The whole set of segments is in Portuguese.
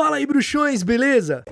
Fala aí, bruxões, beleza?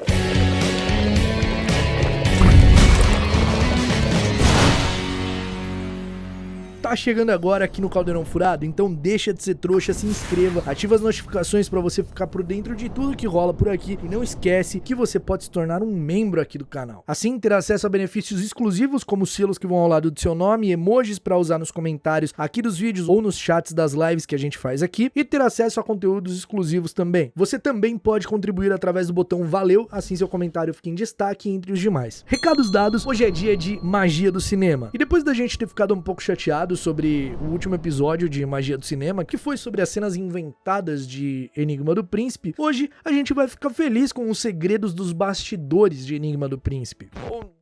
Tá chegando agora aqui no Caldeirão Furado? Então deixa de ser trouxa, se inscreva, ativa as notificações pra você ficar por dentro de tudo que rola por aqui e não esquece que você pode se tornar um membro aqui do canal. Assim terá acesso a benefícios exclusivos como selos que vão ao lado do seu nome, emojis pra usar nos comentários aqui dos vídeos ou nos chats das lives que a gente faz aqui e ter acesso a conteúdos exclusivos também. Você também pode contribuir através do botão valeu, assim seu comentário fica em destaque entre os demais. Recados dados, hoje é dia de magia do cinema. E depois da gente ter ficado um pouco chateado sobre o último episódio de Magia do Cinema, que foi sobre as cenas inventadas de Enigma do Príncipe, hoje a gente vai ficar feliz com os segredos dos bastidores de Enigma do Príncipe.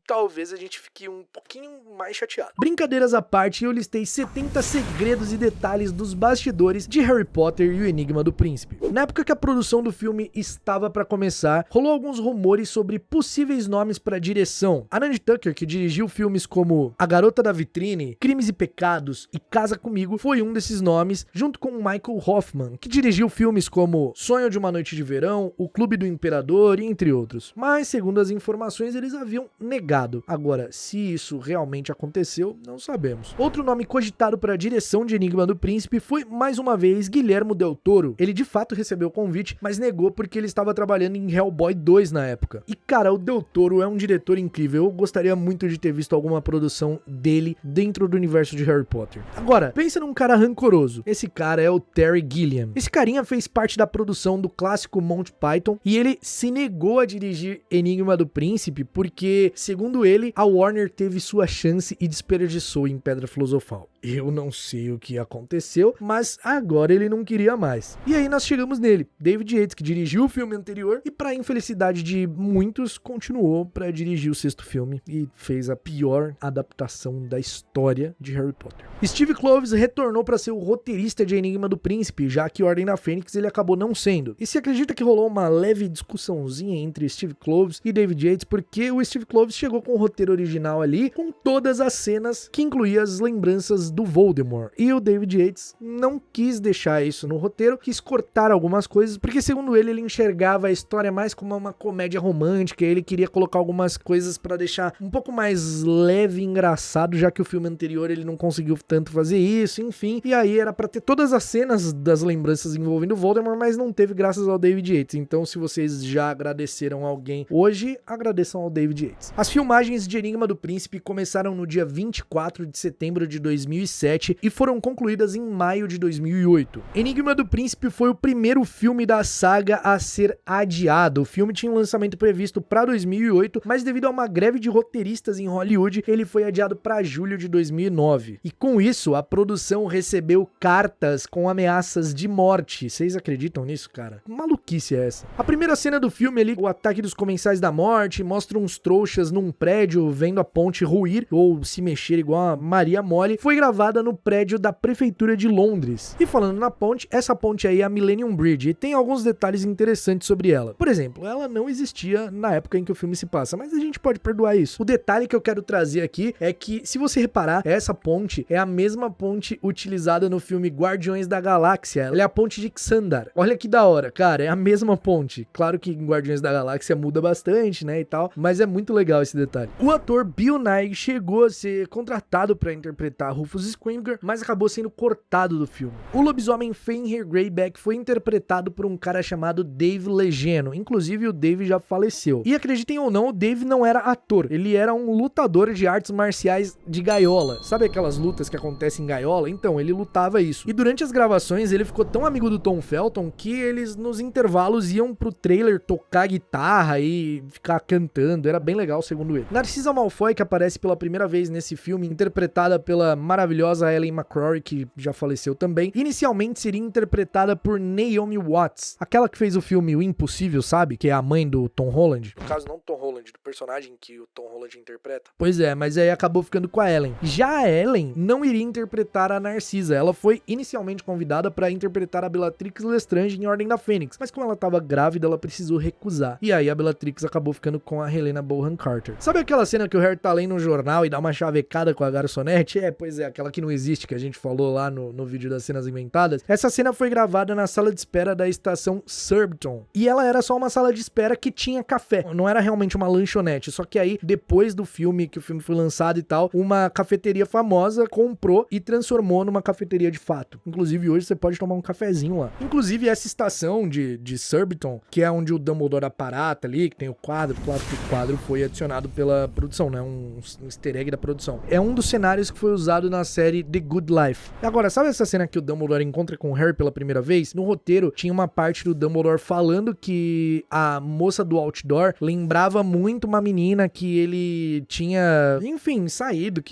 Talvez a gente fique um pouquinho mais chateado. Brincadeiras à parte, eu listei 70 segredos e detalhes dos bastidores de Harry Potter e o Enigma do Príncipe. Na época que a produção do filme estava para começar, rolou alguns rumores sobre possíveis nomes para direção. A Nandi Tucker, que dirigiu filmes como A Garota da Vitrine, Crimes e Pecados e Casa Comigo, foi um desses nomes, junto com Michael Hoffman, que dirigiu filmes como Sonho de uma Noite de Verão, O Clube do Imperador, entre outros. Mas, segundo as informações, eles haviam negado. Agora, se isso realmente aconteceu, não sabemos. Outro nome cogitado para a direção de Enigma do Príncipe foi, mais uma vez, Guillermo del Toro. Ele de fato recebeu o convite, mas negou porque ele estava trabalhando em Hellboy 2 na época. E cara, o del Toro é um diretor incrível. Eu gostaria muito de ter visto alguma produção dele dentro do universo de Harry Potter. Agora, pensa num cara rancoroso. Esse cara é o Terry Gilliam. Esse carinha fez parte da produção do clássico Monty Python e ele se negou a dirigir Enigma do Príncipe porque, segundo ele, a Warner teve sua chance e desperdiçou em Pedra Filosofal. Eu não sei o que aconteceu, mas agora ele não queria mais. E aí nós chegamos nele, David Yates, que dirigiu o filme anterior e, para infelicidade de muitos, continuou para dirigir o sexto filme e fez a pior adaptação da história de Harry Potter. Steve Kloves retornou para ser o roteirista de Enigma do Príncipe, já que Ordem da Fênix ele acabou não sendo. E se acredita que rolou uma leve discussãozinha entre Steve Kloves e David Yates, porque o Steve Kloves chegou com o roteiro original ali, com todas as cenas que incluía as lembranças do Voldemort. E o David Yates não quis deixar isso no roteiro, quis cortar algumas coisas, porque segundo ele enxergava a história mais como uma comédia romântica, e ele queria colocar algumas coisas pra deixar um pouco mais leve e engraçado, já que o filme anterior ele não conseguiu tanto fazer isso, enfim. E aí era pra ter todas as cenas das lembranças envolvendo o Voldemort, mas não teve graças ao David Yates. Então se vocês já agradeceram alguém hoje, agradeçam ao David Yates. As filmagens de Enigma do Príncipe começaram no dia 24 de setembro de 2007 e foram concluídas em maio de 2008. Enigma do Príncipe foi o primeiro filme da saga a ser adiado. O filme tinha um lançamento previsto para 2008, mas devido a uma greve de roteiristas em Hollywood, ele foi adiado para julho de 2009. E com isso, a produção recebeu cartas com ameaças de morte. Vocês acreditam nisso, cara? Que maluquice é essa? A primeira cena do filme ali, o ataque dos Comensais da Morte, mostra uns trouxas num prédio vendo a ponte ruir ou se mexer igual a Maria Mole, foi gravada no prédio da prefeitura de Londres. E falando na ponte, essa ponte aí é a Millennium Bridge e tem alguns detalhes interessantes sobre ela. Por exemplo, ela não existia na época em que o filme se passa, mas a gente pode perdoar isso. O detalhe que eu quero trazer aqui é que, se você reparar, essa ponte é a mesma ponte utilizada no filme Guardiões da Galáxia. Ela é a ponte de Xandar. Olha que da hora, cara, é a mesma ponte. Claro que em Guardiões da Galáxia muda bastante, né, e tal, mas é muito legal esse detalhe. O ator Bill Nighy chegou a ser contratado para interpretar Rufus Scrimgeour, mas acabou sendo cortado do filme. O lobisomem Fenrir Greyback foi interpretado por um cara chamado Dave Legeno. Inclusive, o Dave já faleceu. E acreditem ou não, o Dave não era ator. Ele era um lutador de artes marciais de gaiola. Sabe aquelas lutas que acontecem em gaiola? Então, ele lutava isso. E durante as gravações, ele ficou tão amigo do Tom Felton que eles, nos intervalos, iam pro trailer tocar guitarra e ficar cantando. Era bem legal, segundo ele. Narcisa Malfoy, que aparece pela primeira vez nesse filme, interpretada pela maravilhosa Ellen McCrory, que já faleceu também, inicialmente seria interpretada por Naomi Watts, aquela que fez o filme O Impossível, sabe? Que é a mãe do Tom Holland. No caso, não Tom Holland, do personagem que o Tom Holland interpreta. Pois é, mas aí acabou ficando com a Ellen. Já a Ellen não iria interpretar a Narcisa. Ela foi inicialmente convidada para interpretar a Bellatrix Lestrange em Ordem da Fênix, mas como ela estava grávida, ela precisou recusar. E aí a Bellatrix acabou ficando com a Helena Bonham Carter. Sabe aquela cena que o Harry tá lendo um jornal e dá uma chavecada com a garçonete? Pois é, aquela que não existe, que a gente falou lá no vídeo das cenas inventadas. Essa cena foi gravada na sala de espera da estação Surbiton. E ela era só uma sala de espera que tinha café. Não era realmente uma lanchonete. Só que aí, depois do filme, que o filme foi lançado e tal, uma cafeteria famosa comprou e transformou numa cafeteria de fato. Inclusive, hoje você pode tomar um cafezinho lá. Inclusive, essa estação de Surbiton, que é onde o Dumbledore aparata ali, que tem o quadro, claro que o quadro foi adicionado pela produção, né? Um easter egg da produção. É um dos cenários que foi usado na série The Good Life. Agora, sabe essa cena que o Dumbledore encontra com o Harry pela primeira vez? No roteiro, tinha uma parte do Dumbledore falando que a moça do outdoor lembrava muito uma menina que ele tinha, enfim, saído,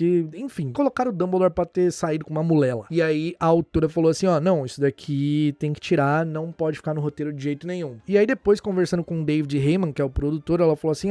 colocaram o Dumbledore pra ter saído com uma mulela. E aí a autora falou assim, ó, não, isso daqui tem que tirar, não pode ficar no roteiro de jeito nenhum. E aí depois, conversando com o David Heyman, que é o produtor, ela falou assim,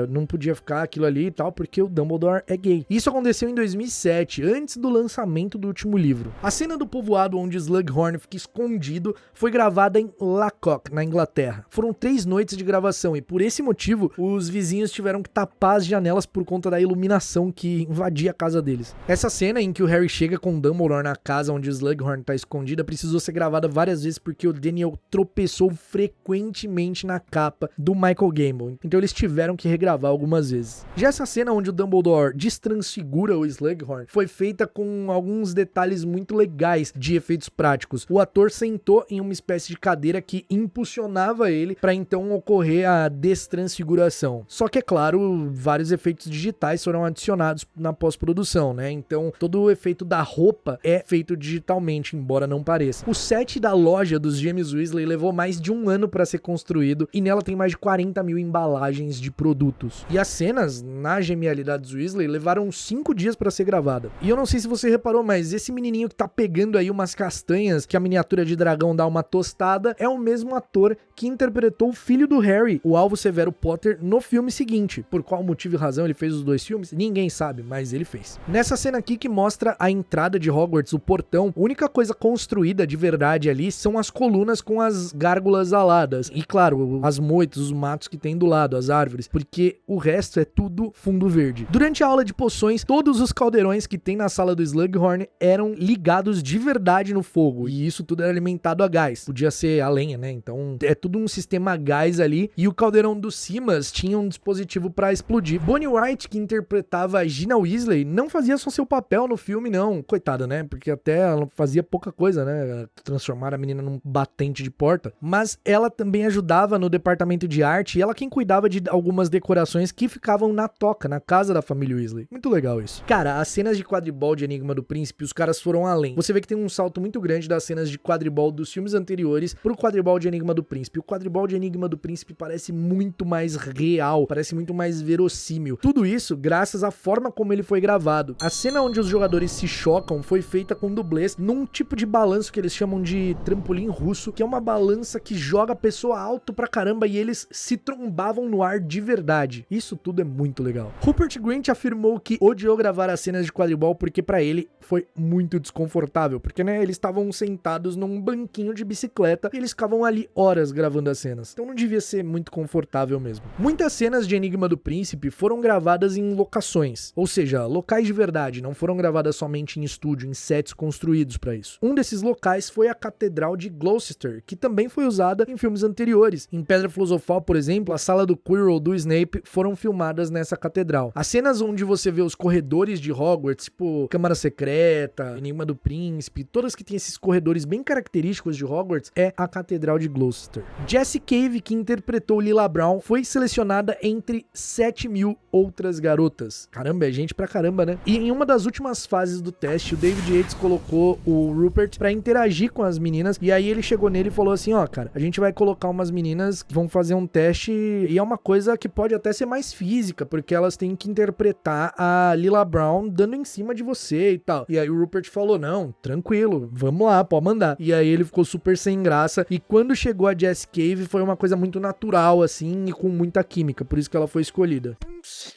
não podia ficar aquilo ali e tal, porque o Dumbledore é gay. Isso aconteceu em 2007, antes do lançamento do último livro. A cena do povoado onde Slughorn fica escondido foi gravada em Lacock, na Inglaterra. Foram 3 noites de gravação e por esse motivo, os vizinhos tiveram que tapar as janelas por conta da iluminação que invadia a casa deles. Essa cena em que o Harry chega com o Dumbledore na casa onde Slughorn tá escondida precisou ser gravada várias vezes porque o Daniel tropeçou frequentemente na capa do Michael Gambon. Então eles tiveram que regravar algumas vezes. Já essa cena onde o Dumbledore destransfigura o Slughorn foi feita com alguns detalhes muito legais de efeitos práticos. O ator sentou em uma espécie de cadeira que impulsionava ele para então ocorrer a destransfiguração. Só que é claro, vários efeitos digitais foram adicionados na pós-produção, né? Então todo o efeito da roupa é feito digitalmente, embora não pareça. O set da loja dos Gêmeos Weasley levou mais de 1 ano para ser construído e nela tem mais de 40 mil embalagens de produtos. E as cenas na genialidade dos Weasley levaram 5 dias para ser gravada. E eu não sei se você reparou, mas esse menininho que tá pegando aí umas castanhas que a miniatura de dragão dá uma tostada é o mesmo ator que interpretou o filho do Harry, o Alvo Severo Potter, no filme seguinte. Por qual motivo e razão ele fez os 2 filmes? Ninguém sabe, mas ele fez. Nessa cena aqui que mostra a entrada de Hogwarts, o portão, a única coisa construída de verdade ali são as colunas com as gárgulas aladas. E claro, as moitas, os matos que tem do lado, as árvores, porque o resto é tudo fundo verde. Durante a aula de poções, todos os caldeirões que tem na sala do Slughorn eram ligados de verdade no fogo, e isso tudo era alimentado a gás. Podia ser a lenha, né? Então é tudo um sistema a gás ali, e o caldeirão dos Simas tinha um dispositivo para explodir. Bonnie Wright, que interpretava a Gina Weasley, não fazia só seu papel no filme, não. Coitada, né? Porque até ela fazia pouca coisa, né? Transformar a menina num batente de porta. Mas ela também ajudava no departamento de arte, e ela quem cuidava de algumas decorações que ficavam na toca, na casa da família Weasley. Muito legal isso. Cara, as cenas de quadribol de Enigma do Príncipe, os caras foram além. Você vê que tem um salto muito grande das cenas de quadribol dos filmes anteriores pro quadribol de Enigma do Príncipe. O quadribol de Enigma do Príncipe parece muito mais real, parece muito mais verossímil. Tudo isso graças à forma como ele foi gravado. A cena onde os jogadores se chocam foi feita com dublês num tipo de balanço que eles chamam de trampolim russo, que é uma balança que joga a pessoa alto pra caramba e eles se trombavam no ar de verdade. Isso tudo é muito legal. Rupert Grint afirmou que odiou gravar as cenas de quadribol porque pra ele foi muito desconfortável, porque né, eles estavam sentados num banquinho de bicicleta e eles ficavam ali horas gravando as cenas. Então não devia ser muito confortável mesmo. Muitas cenas de Enigma do Príncipe foram gravadas em locações, ou seja, locais de verdade, não foram gravadas somente em estúdio, em sets construídos pra isso. Um desses locais foi a Catedral de Gloucester, que também foi usada em filmes anteriores. Em Pedra Filosofal, por exemplo, a sala do Quirrell do Snape foram filmadas nessa catedral. As cenas onde você vê os corredores de Hogwarts, tipo Câmara Secreta, Enigma do Príncipe, todas que tem esses corredores bem característicos de Hogwarts, é a Catedral de Gloucester. Jessie Cave, que interpretou Lila Brown, foi selecionada entre 7.000 outras garotas. Caramba, é gente pra caramba, né? E em uma das últimas fases do teste, o David Yates colocou o Rupert pra interagir com as meninas, e aí ele chegou nele e falou assim, ó, cara, a gente vai colocar umas meninas que vão fazer um teste, e é uma coisa que pode até ser mais física, porque elas têm que interpretar a Lila Brown dando em cima de você e tal. E aí o Rupert falou, não, tranquilo, vamos lá, pode mandar. E aí ele ficou super sem graça, e quando chegou a Jessie Cave, foi uma coisa muito natural, assim, e com muita química, por isso que ela foi escolhida.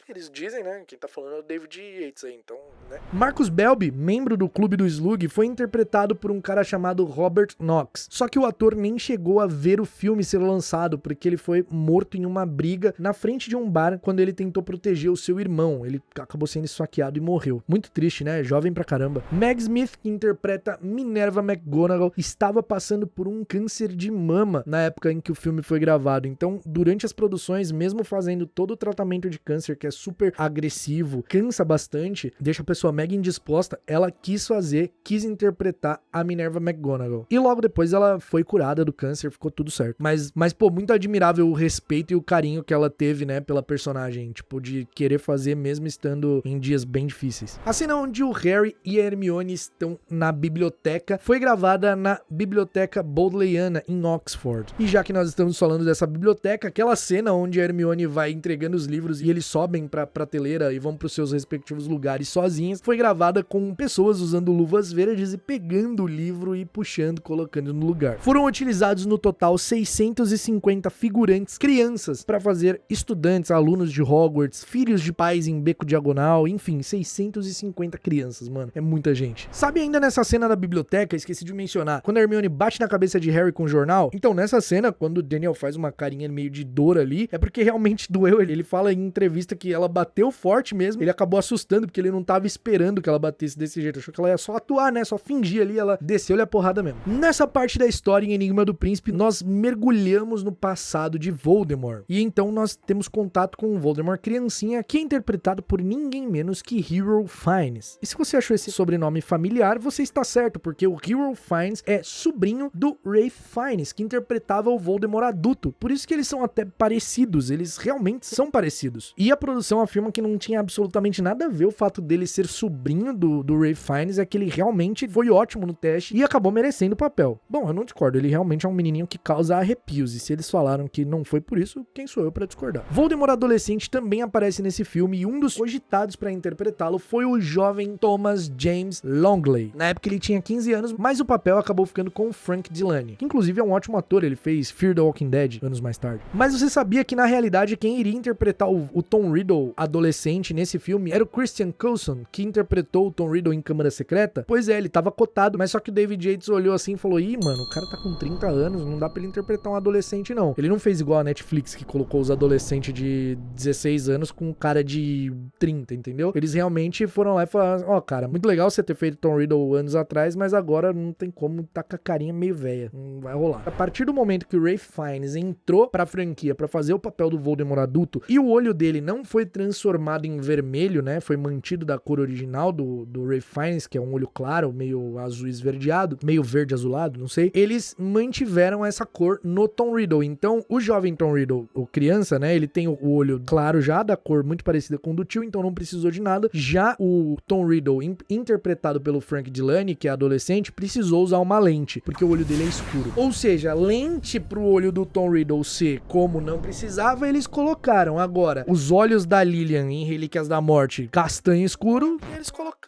Eles dizem, né? Quem tá falando é o David Yates aí, então, né? Marcus Belby, membro do Clube do Slug, foi interpretado por um cara chamado Robert Knox. Só que o ator nem chegou a ver o filme ser lançado, porque ele foi morto em uma briga na frente de um bar quando ele tentou proteger o seu irmão. Ele acabou sendo esfaqueado e morreu. Muito triste, né? Jovem pra caramba. Meg Smith, que interpreta Minerva McGonagall, estava passando por um câncer de mama na época em que o filme foi gravado. Então, durante as produções, mesmo fazendo todo o tratamento de câncer, que é super agressivo, cansa bastante, deixa a pessoa mega indisposta, ela quis interpretar a Minerva McGonagall. E logo depois ela foi curada do câncer, ficou tudo certo. Mas pô, muito admirável o respeito e o carinho que ela teve, né, pela personagem, tipo, de querer fazer mesmo estando em dias bem difíceis. A cena onde o Harry e a Hermione estão na biblioteca foi gravada na Biblioteca Bodleiana, em Oxford. E já que nós estamos falando dessa biblioteca, aquela cena onde a Hermione vai entregando os livros e eles sobem pra prateleira e vão pros seus respectivos lugares sozinhas, foi gravada com pessoas usando luvas verdes e pegando o livro e puxando, colocando no lugar. Foram utilizados no total 650 figurantes, crianças, para fazer estudantes, alunos de Hogwarts, filhos de pais em beco diagonal, enfim, 650 crianças, mano. É muita gente. Sabe, ainda nessa cena da biblioteca, esqueci de mencionar, quando a Hermione bate na cabeça de Harry com o jornal, então nessa cena, quando o Daniel faz uma carinha meio de dor ali, é porque realmente doeu. Ele fala em entrevista que ela bateu forte mesmo, ele acabou assustando, porque ele não tava esperando que ela batesse desse jeito, achou que ela ia só atuar, né, só fingir ali, ela desceu-lhe a porrada mesmo. Nessa parte da história em Enigma do Príncipe, nós mergulhamos no passado de Voldemort, e então nós temos contato com o Voldemort criancinha, que é interpretado por ninguém menos que Hero Fiennes. E se você achou esse sobrenome familiar, você está certo, porque o Hero Fiennes é sobrinho do Ralph Fiennes, que interpretava o Voldemort adulto. Por isso que eles são até parecidos, eles realmente são parecidos. E a produção afirma que não tinha absolutamente nada a ver o fato dele ser sobrinho do Ralph Fiennes, é que ele realmente foi ótimo no teste e acabou merecendo o papel. Bom, eu não discordo, ele realmente é um menininho que causa arrepios, e se eles falaram que não foi por isso, quem sou eu pra discordar? Voldemort adolescente também aparece nesse filme, e um dos cogitados pra interpretá-lo foi o jovem Thomas James Longley. Na época ele tinha 15 anos, mas o papel acabou ficando com o Frank Dillane, que inclusive é um ótimo ator, ele fez Fear the Walking Dead anos mais tarde. Mas você sabia que na realidade quem iria interpretar o Tom Riddle adolescente nesse filme era o Christian Coulson, que interpretou o Tom Riddle em Câmara Secreta? Pois é, ele tava cotado, mas só que o David Yates olhou assim e falou: ih, mano, o cara tá com 30 anos, não dá pra ele interpretar um adolescente não. Ele não fez igual a Netflix, que colocou os adolescentes de 16 anos com um cara de 30, entendeu? Eles realmente foram lá e falaram: ó, cara, muito legal você ter feito Tom Riddle anos atrás, mas agora não tem como, tá com a carinha meio velha, não vai rolar. A partir do momento que o Ralph Fiennes entrou pra franquia pra fazer o papel do Voldemort adulto, e o olho dele não foi transformado em vermelho, né, foi mantido da cor original do Ralph Fiennes, que é um olho claro, meio azul esverdeado, meio verde azulado, não sei, eles mantiveram essa cor no Tom Riddle. Então, o jovem Tom Riddle, o criança, né, ele tem o olho claro já, da cor muito parecida com o do tio, então não precisou de nada. Já o Tom Riddle, interpretado pelo Frank Dillane, que é adolescente, precisou usar uma lente, porque o olho dele é escuro. Ou seja, lente pro olho do Tom Riddle ser como não precisava, eles colocaram. Agora, os olhos da Lilian em Relíquias da Morte, castanho escuro, eles colocaram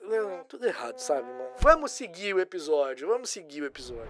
tudo errado, sabe, mano? Vamos seguir o episódio.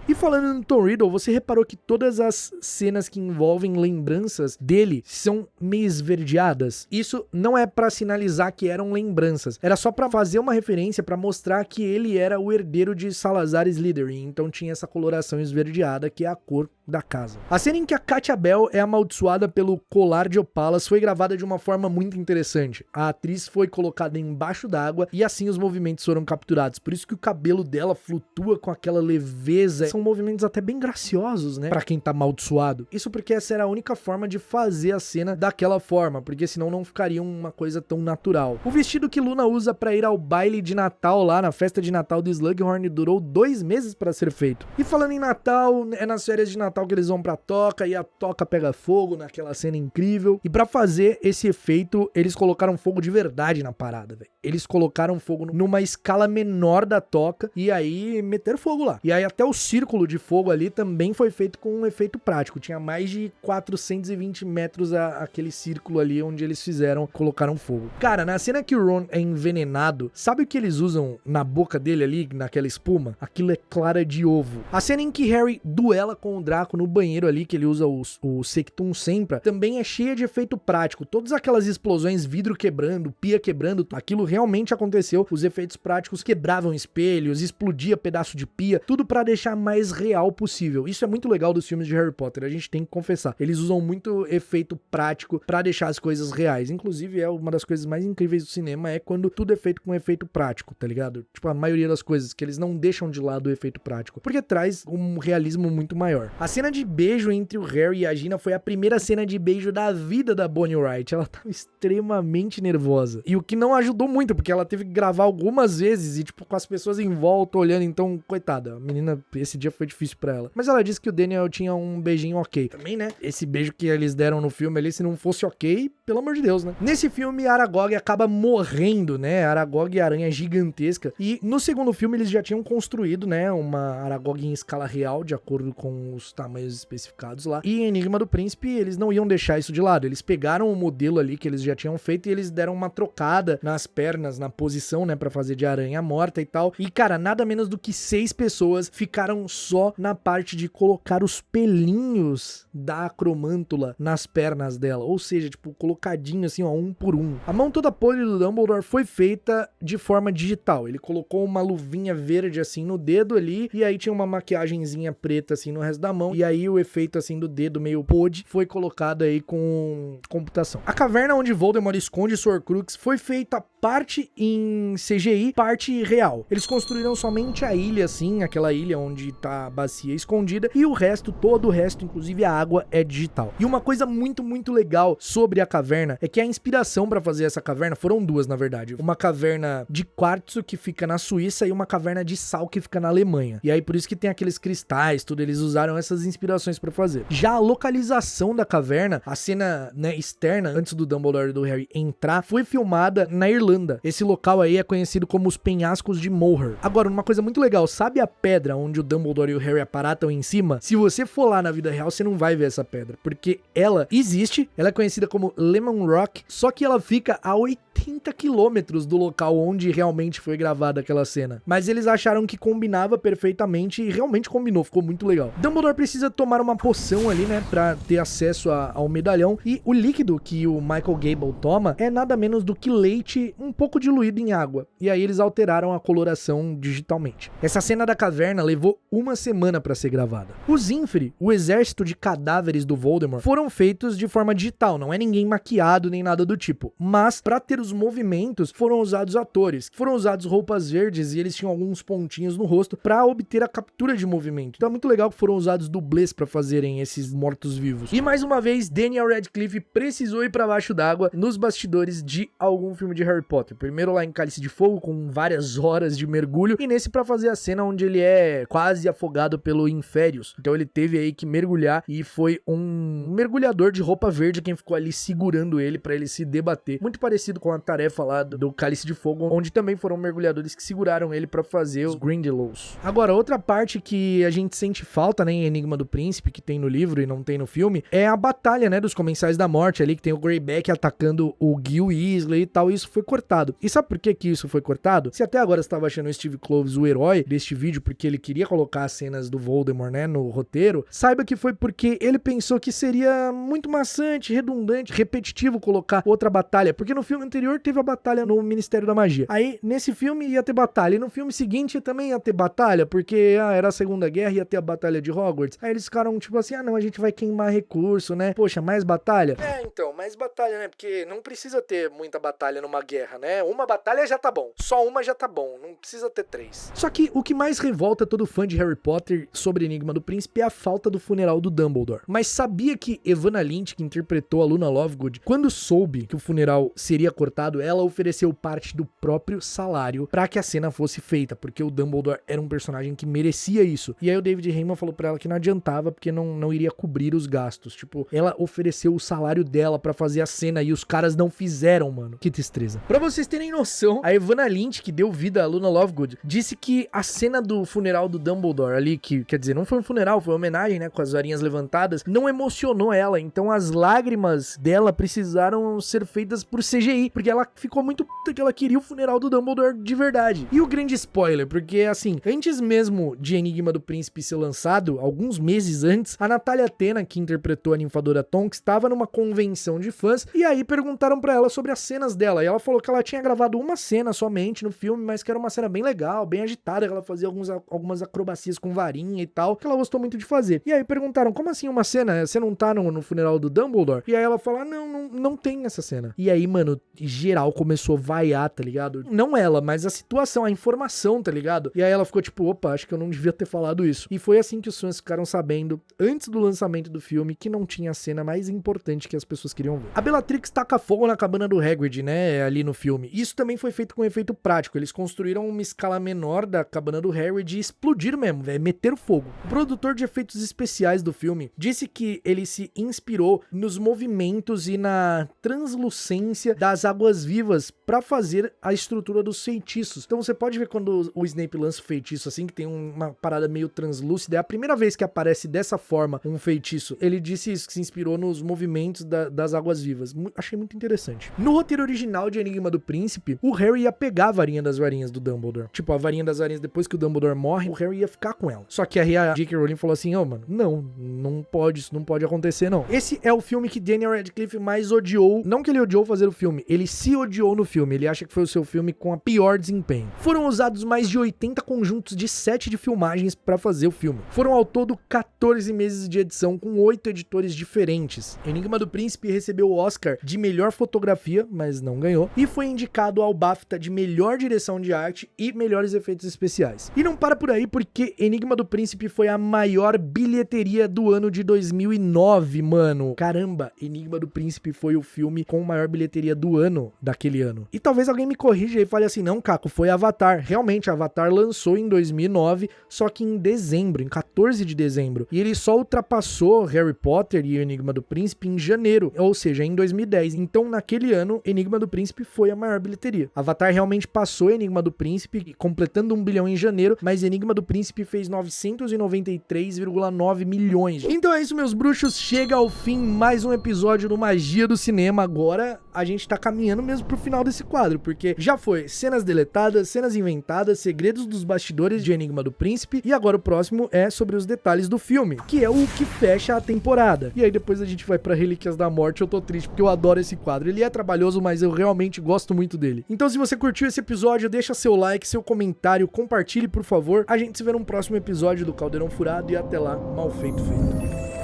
E falando no Tom Riddle, você reparou que todas as cenas que envolvem lembranças dele são meio esverdeadas? Isso não é pra sinalizar que eram lembranças, era só pra fazer uma referência, pra mostrar que ele era o herdeiro de Salazar Slytherin, então tinha essa coloração esverdeada, que é a cor da casa. A cena em que a Katia Bell é amaldiçoada pelo colar de opalas foi gravada de uma forma muito interessante. A atriz foi colocada embaixo d'água e assim os movimentos foram capturados. Por isso que o cabelo dela flutua com aquela leveza. São movimentos até bem graciosos, né? Pra quem tá amaldiçoado. Isso porque essa era a única forma de fazer a cena daquela forma, porque senão não ficaria uma coisa tão natural. O vestido que Luna usa pra ir ao baile de Natal lá, na festa de Natal do Slughorn, durou 2 meses pra ser feito. E falando em Natal, é nas férias de Natal que eles vão pra toca e a toca pega fogo naquela cena incrível. E pra fazer esse efeito, eles colocaram fogo de verdade na parada, velho. Eles colocaram fogo numa escala menor da toca e aí meteram fogo lá. E aí até o círculo de fogo ali também foi feito com um efeito prático. Tinha mais de 420 metros aquele círculo ali onde eles colocaram fogo. Cara, na cena que o Ron é envenenado, sabe o que eles usam na boca dele ali, naquela espuma? Aquilo é clara de ovo. A cena em que Harry duela com o Draco buraco no banheiro ali, que ele usa o Sectum Sempra, também é cheia de efeito prático. Todas aquelas explosões, vidro quebrando, pia quebrando, aquilo realmente aconteceu. Os efeitos práticos quebravam espelhos, explodia pedaço de pia, tudo pra deixar mais real possível. Isso é muito legal dos filmes de Harry Potter, a gente tem que confessar. Eles usam muito efeito prático pra deixar as coisas reais. Inclusive, é uma das coisas mais incríveis do cinema, é quando tudo é feito com efeito prático, tá ligado? Tipo, a maioria das coisas, que eles não deixam de lado o efeito prático, porque traz um realismo muito maior. A cena de beijo entre o Harry e a Gina foi a primeira cena de beijo da vida da Bonnie Wright. Ela tava extremamente nervosa. E o que não ajudou muito, porque ela teve que gravar algumas vezes e, tipo, com as pessoas em volta olhando. Então, coitada, a menina, esse dia foi difícil pra ela. Mas ela disse que o Daniel tinha um beijinho ok. Também, né? Esse beijo que eles deram no filme ali, se não fosse ok, pelo amor de Deus, né? Nesse filme, Aragog acaba morrendo, né? Aragog e a aranha gigantesca. E no segundo filme, eles já tinham construído, né? Uma Aragog em escala real, de acordo com os tamanhos especificados lá. E em Enigma do Príncipe, eles não iam deixar isso de lado. Eles pegaram o modelo ali que eles já tinham feito e eles deram uma trocada nas pernas, na posição, né? Pra fazer de aranha morta e tal. E, cara, nada menos do que 6 pessoas ficaram só na parte de colocar os pelinhos da acromântula nas pernas dela. Ou seja, tipo, colocadinho assim, ó, um por um. A mão toda podre do Dumbledore foi feita de forma digital. Ele colocou uma luvinha verde assim no dedo ali, e aí tinha uma maquiagenzinha preta assim no resto da mão, e aí o efeito assim do dedo meio pod foi colocado aí com computação. A caverna onde Voldemort esconde sua Horcrux foi feita parte em CGI, parte real. Eles construíram somente a ilha assim, aquela ilha onde tá a bacia escondida, e o resto, todo o resto, inclusive a água, é digital. E uma coisa muito, muito legal sobre a caverna é que a inspiração pra fazer essa caverna foram duas, na verdade. Uma caverna de quartzo que fica na Suíça e uma caverna de sal que fica na Alemanha. E aí por isso que tem aqueles cristais, tudo, eles usaram essas inspirações pra fazer. Já a localização da caverna, a cena, né, externa, antes do Dumbledore e do Harry entrar, foi filmada na Irlanda. Esse local aí é conhecido como os penhascos de Moher. Agora, uma coisa muito legal, sabe a pedra onde o Dumbledore e o Harry aparatam em cima? Se você for lá na vida real, você não vai ver essa pedra, porque ela existe, ela é conhecida como Lemon Rock, só que ela fica a 80 quilômetros do local onde realmente foi gravada aquela cena. Mas eles acharam que combinava perfeitamente e realmente combinou, ficou muito legal. Dumbledore precisa tomar uma poção ali, né, pra ter acesso ao medalhão, e o líquido que o Michael Gable toma é nada menos do que leite um pouco diluído em água. E aí eles alteraram a coloração digitalmente. Essa cena da caverna levou uma semana pra ser gravada. Os Inferi, o exército de cadáveres do Voldemort, foram feitos de forma digital, não é ninguém maquiado nem nada do tipo. Mas, pra ter os movimentos, foram usados atores. Foram usados roupas verdes e eles tinham alguns pontinhos no rosto pra obter a captura de movimento. Então é muito legal que foram usados dublês pra fazerem esses mortos-vivos. E mais uma vez, Daniel Radcliffe precisou ir pra baixo d'água nos bastidores de algum filme de Harry Potter. Primeiro lá em Cálice de Fogo, com várias horas de mergulho, e nesse pra fazer a cena onde ele é quase afogado pelo Inférius. Então ele teve aí que mergulhar e foi um mergulhador de roupa verde quem ficou ali segurando ele pra ele se debater. Muito parecido com a tarefa lá do Cálice de Fogo, onde também foram mergulhadores que seguraram ele pra fazer os Grindylows. Agora, outra parte que a gente sente falta, né, em Enigma do Príncipe, que tem no livro e não tem no filme, é a batalha, né, dos Comensais da Morte ali, que tem o Greyback atacando o Gil Weasley e tal, e isso foi cortado. E sabe por que isso foi cortado? Se até agora você estava achando o Steve Kloves o herói deste vídeo porque ele queria colocar as cenas do Voldemort, né, no roteiro, saiba que foi porque ele pensou que seria muito maçante, redundante, repetitivo colocar outra batalha, porque no filme anterior teve a batalha no Ministério da Magia. Aí, nesse filme ia ter batalha, e no filme seguinte também ia ter batalha, porque era a Segunda Guerra, ia ter a batalha de Hogwarts. Aí eles ficaram tipo assim, não, a gente vai queimar recurso, né? Poxa, mais batalha? Então, mais batalha, né? Porque não precisa ter muita batalha numa guerra, né? Uma batalha já tá bom. Só uma já tá bom. Não precisa ter 3. Só que o que mais revolta todo fã de Harry Potter sobre Enigma do Príncipe é a falta do funeral do Dumbledore. Mas sabia que Evanna Lynch, que interpretou a Luna Lovegood, quando soube que o funeral seria cortado, ela ofereceu parte do próprio salário pra que a cena fosse feita, porque o Dumbledore era um personagem que merecia isso. E aí o David Heyman falou pra ela que não adiantava, porque não iria cobrir os gastos. Tipo, ela ofereceu o salário dela pra fazer a cena e os caras não fizeram, mano. Que tristeza. Pra vocês terem noção, a Evanna Lynch, que deu vida a Luna Lovegood, disse que a cena do funeral do Dumbledore ali, que quer dizer, não foi um funeral, foi uma homenagem, né, com as varinhas levantadas, não emocionou ela. Então as lágrimas dela precisaram ser feitas por CGI, porque porque ela ficou muito puta que ela queria o funeral do Dumbledore de verdade. E o grande spoiler, porque assim, antes mesmo de Enigma do Príncipe ser lançado, alguns meses antes, a Natália Tena, que interpretou a ninfadora Tonks, estava numa convenção de fãs, e aí perguntaram pra ela sobre as cenas dela, e ela falou que ela tinha gravado uma cena somente no filme, mas que era uma cena bem legal, bem agitada, que ela fazia algumas acrobacias com varinha e tal, que ela gostou muito de fazer. E aí perguntaram, como assim uma cena? Você não tá no funeral do Dumbledore? E aí ela falou, não tem essa cena. E aí, mano, geral começou a vaiar, tá ligado? Não ela, mas a situação, a informação, tá ligado? E aí ela ficou tipo, opa, acho que eu não devia ter falado isso. E foi assim que os fãs ficaram sabendo, antes do lançamento do filme, que não tinha a cena mais importante que as pessoas queriam ver. A Bellatrix taca fogo na cabana do Hagrid, né, ali no filme. Isso também foi feito com efeito prático. Eles construíram uma escala menor da cabana do Hagrid e explodiram mesmo, velho, meteram fogo. O produtor de efeitos especiais do filme disse que ele se inspirou nos movimentos e na translucência das águas vivas pra fazer a estrutura dos feitiços. Então você pode ver quando o Snape lança o feitiço assim, que tem uma parada meio translúcida, é a primeira vez que aparece dessa forma um feitiço. Ele disse isso, que se inspirou nos movimentos das águas vivas. Achei muito interessante. No roteiro original de Enigma do Príncipe, o Harry ia pegar a varinha das varinhas do Dumbledore. Tipo, a varinha das varinhas, depois que o Dumbledore morre, o Harry ia ficar com ela. Só que aí a J.K. Rowling falou assim, mano, não pode, isso não pode acontecer, não. Esse é o filme que Daniel Radcliffe mais odiou. Não que ele odiou fazer o filme, ele se odiou no filme. Ele acha que foi o seu filme com a pior desempenho. Foram usados mais de 80 conjuntos de set de filmagens pra fazer o filme. Foram ao todo 14 meses de edição com 8 editores diferentes. Enigma do Príncipe recebeu o Oscar de melhor fotografia, mas não ganhou, e foi indicado ao BAFTA de melhor direção de arte e melhores efeitos especiais. E não para por aí, porque Enigma do Príncipe foi a maior bilheteria do ano de 2009, mano. Caramba, Enigma do Príncipe foi o filme com maior bilheteria do ano daquele ano. E talvez alguém me corrija e fale assim, não, Caco, foi Avatar. Realmente, Avatar lançou em 2009, só que em dezembro, em 14 de dezembro. E ele só ultrapassou Harry Potter e o Enigma do Príncipe em janeiro, ou seja, em 2010. Então, naquele ano, Enigma do Príncipe foi a maior bilheteria. Avatar realmente passou Enigma do Príncipe, completando 1 bilhão em janeiro, mas Enigma do Príncipe fez 993,9 milhões. Então é isso, meus bruxos, chega ao fim mais um episódio do Magia do Cinema. Agora a gente tá caminhando mesmo pro final desse quadro, porque já foi cenas deletadas, cenas inventadas, segredos dos bastidores de Enigma do Príncipe, e agora o próximo é sobre os detalhes do filme, que é o que fecha a temporada. E aí depois a gente vai pra Relíquias da Morte. Eu tô triste porque eu adoro esse quadro. Ele é trabalhoso, mas eu realmente gosto muito dele. Então se você curtiu esse episódio, deixa seu like, seu comentário, compartilhe por favor. A gente se vê num próximo episódio do Caldeirão Furado e até lá, mal feito feito.